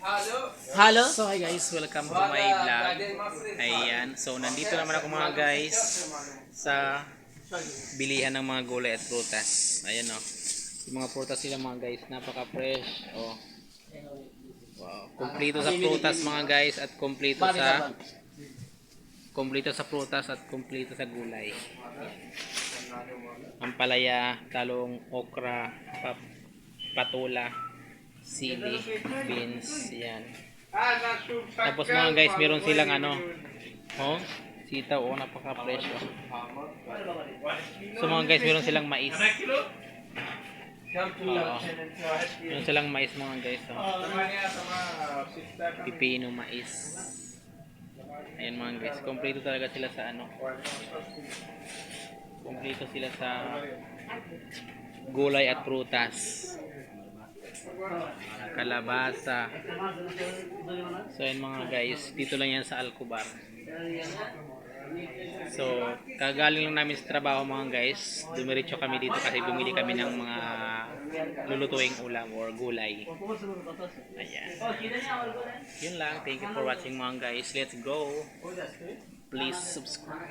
Halo? So hi guys, welcome to my vlog. Ayan, so nandito naman ako mga guys sa bilihan ng mga gulay at prutas. Ayan o, yung mga prutas nila mga guys, napaka fresh. Oh. Wow, kumpleto sa prutas mga guys at kumpleto sa prutas at kumpleto sa gulay. Ampalaya, talong, okra, patula, sili, beans, yan. Tapos mga guys, meron silang oh, sitaw, oh, napaka-fresh. Oh. So mga guys, meron silang mais. Meron silang mais mga guys. Oh. Pipino, mais. Ayan mga guys, kompleto talaga sila sa kompleto sila sa gulay at prutas. Kalabasa. So yun mga guys, dito lang yan sa Alcobar. So kagaling lang namin sa trabaho mga guys, dumiretso kami dito kasi bumili kami ng mga lulutuing ulam or gulay. Ayan. Yun lang, thank you for watching mga guys. Let's go. Please subscribe.